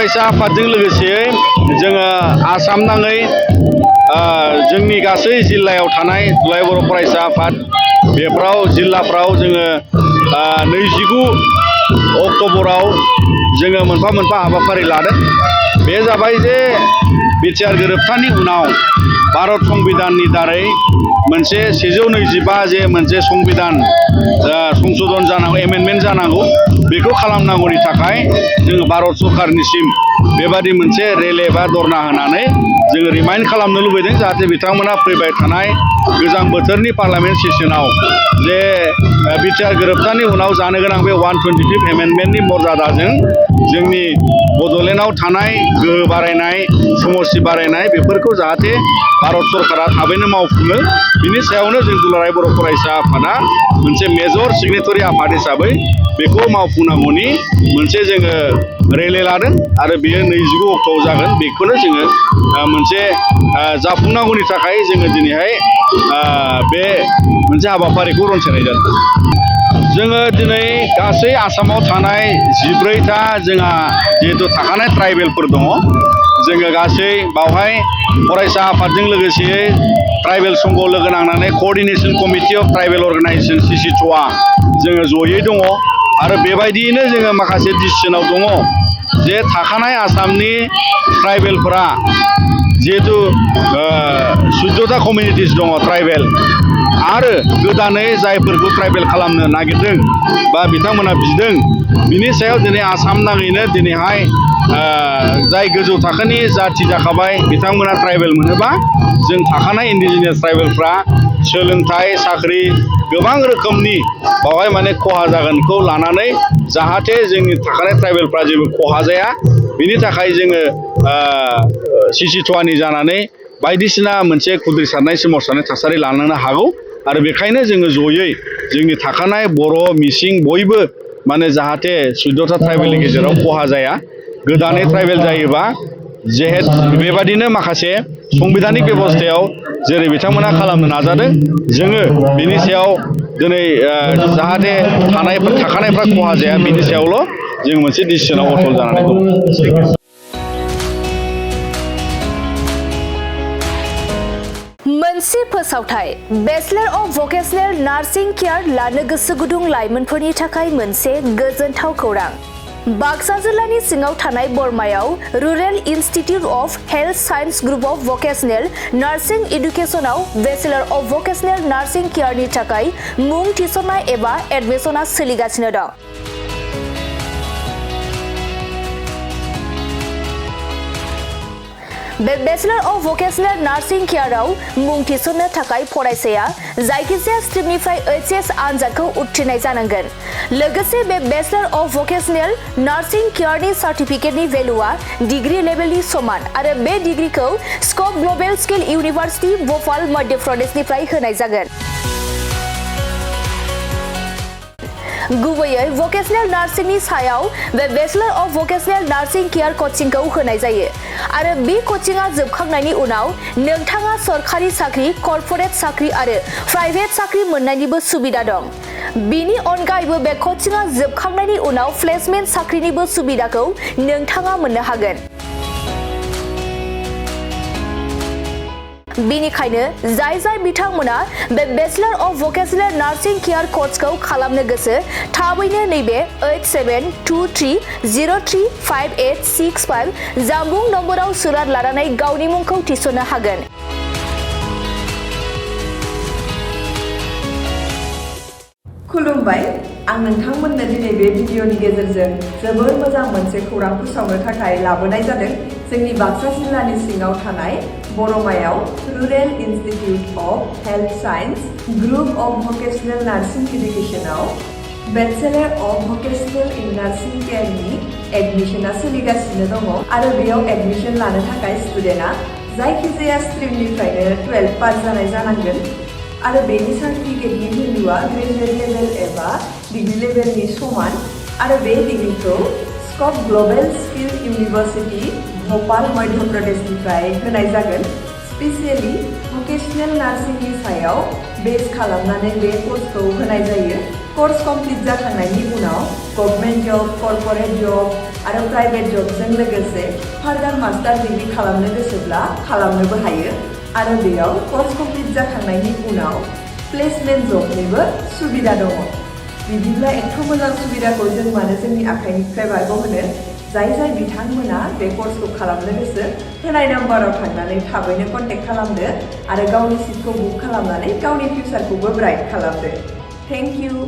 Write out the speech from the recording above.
फरायसा आफादजों लोगोसेयै जोङो आसाम नाङै जोंनि गासै जिल्लायाव थानाय दुलाराय बर' फरायसा आफाद बेफ्राव जिल्लाफ्राव जोङो 29 अक्ट'बराव जोङो मोनफा मोनफा हाबाफारि लादों। बे जाबाय जे बिटिआर गोरोबथानि उनाव भारत संबिधाननि दारै मोनसे 125 जे मोनसे संबिधान संशोधन जानांगौ एमेन्डमेन्ट जानांगौ बेखौ खालामनांगौनि थाखाय जोङो भारत सरकारनिसिम बेबादि मोनसे रेले बा धरना होनानै जोङो रिमाइन्ड खालामनो लुबैदों जाहाथे बिथांमोना फैबाय थानाय गोजां बोथोरनि पार्लामेन्ट सेसनाव जे बिटिआर गोरोबथानि उनाव जानो गोनां बे 125 एमेन्डमेन्टनि मर्यादाजों जोंनि बड'लेण्डआव थानाय गोहो बारायनाय समस्ति बारायनाय बेफोरखौ जाहाथे भारत सरकारा थाबैनो मावफुङो बिनि सायावनो जों दुलाराय बर' फरायसा आफादा मोनसे मेजर सिगनेटरि आफाद हिसाबै बेखौ मावफुंनांगौनि मोनसे जोङो रेले लादों आरो बेयो 29 अक्ट'आव जागोन बेखौनो जोङो मोनसे जाफुंनांगौनि थाखाय जोङो दिनैहाय बे मोनसे हाबाफारिखौ रनसायनाय जादों। जोङो दिनै गासै आसामाव थानाय 14टा जोंहा जिहेतु थाखानाय ट्राइबेलफोर दङ जोङो गासै बावहाय फरायसा आफादजों लोगोसेयै ट्राइबेल संघ लोगो नांनानै coordination committee of tribal organisation सिसिट'आ जोङो जयै दङ आरो बेबायदियैनो जोङो माखासे डिसिसनाव दङ जे थाखानाय आसामनि ट्राइबेलफोरा जिहेतु 14टा कमिउनिटिस दङ ट्राइबेल आरो गोदानै जायफोरखौ ट्राइबेल खालामनो नागिरदों बा बिथांमोना बिदों बिनि सायाव दिनै आसाम नाङैनो दिनैहाय जाय गोजौ थाखोनि जाथि जाखाबाय बिथांमोना ट्राइबेल मोनोबा जों थाखानाय इन्डिजिनियास ट्राइबेलफ्रा सोलोंथाइ साख्रि गोबां रोखोमनि बावहाय माने खहा जागोनखौ लानानै जाहाथे जोंनि थाखानाय ट्राइबेलफ्रा जेबो खहा जाया बिनि थाखाय जोङो सिसिट'आनि जानानै बायदिसिना मोनसे खुद्रिसारनाय सोमावसारनाय थासारि लानांनो हागौ आरो बेखायनो जोङो जयै जोंनि थाखानाय बर' मिसिं बयबो माने जाहाथे 14टा ट्राइबेलनि गेजेराव खहा जाया गोदानै ट्राइबेल जायोबा बेबादिनो माखासे संबिधानिक बेबस्थायाव जेरै बिथांमोना खालामनो नाजादों जोङो बिनि सायाव दिनै जाहाथे थाखानायफ्रा खहा जाया बिनि सायावल' जों मोनसे डिसिसनाव अटल जानानै दं। मोनसे फोसावथाय bachelor of vocational nursing care लानो गोसो गुदुं लाइमोनफोरनि थाखाय मोनसे गोजोनथाव खौरां। बाक्सा जिल्लानि सिङाव थानाय बरमायाव rural institute of health science group of vocational nursing एडुकेशनाव बेचलर अफ भकेशनेल नार्सिं केयारनि थाखाय मुं थिसननाय एबा एडमिशना सोलिगासिनो दं। बे बेचलर अफ भकेशनेल नार्सिं केयाराव मुं थिसननो थाखाय फरायसाया जायखिजाया स्ट्रिमनिफ्राय एचएस आनजादखौ उथ्रिनाय जानांगोन। लोगोसे बे बेचलर अफ भकेशनेल नार्सिं केयारनि सार्टिफिकेटनि भेलुआ डिग्री लेभेलनि समान आरो बे डिग्रीखौ Scope global skill university Bhopal Madhya प्रदेशनिफ्राय होनाय जागोन। गुबैयै भकेशनेल नार्सिंनि सायाव बे bachelor of vocational nursing care कचिंखौ होनाय जायो आरो बे कचिंआ जोबखांनायनि उनाव नोंथाङा सरखारि साख्रि कर्परेट साख्रि आरो प्राइभेट साख्रि मोननायनिबो सुबिदा दं। बिनि अनगायैबो बे कचिंआ जोबखांनायनि उनाव प्लेसमेन्ट साख्रिनिबो सुबिदाखौ नोंथाङा मोननो हागोन। बेनिखायनो जाय बिथांमोना बे bachelor of vocational nursing care कर्सखौ खालामनो गोसो थाबैनो नैबे 8723035865 जानबुं नम्बराव सुलाद लानानै गावनि मुंखौ थिसननो हागोन। खुलुमबाय, आं नोंथांमोननो दिनै बे भिडिअनि गेजेरजों जोबोर मोजां मोनसे खौरां फोसावनो थाखाय लाबोनाय जादों। जोंनि बाक्सा जिल्लानि सिङाव थानाय बरमायाव rural institute of health science group of vocational nursing एडुकेशनाव bachelor of vocational in nursing केयारनि एडमिशना सोलिगासिनो दङ आरो बेयाव एडमिशन लानो थाखाय स्टुडेन्टआ जायखिजाया स्ट्रिमनिफ्रायनो 12 पास जानाय जानांगोन आरो बेनि सार्टिफिकेटनि भेलुआ ग्रेजुवेट लेभेल एबा डिग्री लेभेलनि समान आरो बे डिग्रीखौ Scope global skill university Bhopal Madhya प्रदेशनिफ्राय होनाय जागोन। स्पेसियेलि भकेसनेल नार्सिंनि सायाव बेस खालामनानै बे कर्सखौ होनाय जायो। कर्स कमप्लिट जाखांनायनि उनाव गभर्नमेन्ट जब, कर्परेट जब आरो प्राइभेट जबजों लोगोसे फार्दार मास्टार डिग्री खालामनो गोसोब्ला खालामनोबो हायो आरो बेयाव कर्स कमप्लिट जाखांनायनि उनाव प्लेसमेन्ट जबनिबो सुबिदा दङ। बिदिब्ला एथ' मोजां सुबिदाखौ जों मानो जोंनि आखाइनिफ्राय बारग'होनो? जाय बिथांमोना बे कर्सखौ खालामनो गोसो होनाय नाम्बाराव थांनानै थाबैनो कन्टेक्ट खालामदो आरो गावनि सिटखौ बुक खालामनानै गावनि फिउचारखौबो ब्राइट खालामदो। Thank you.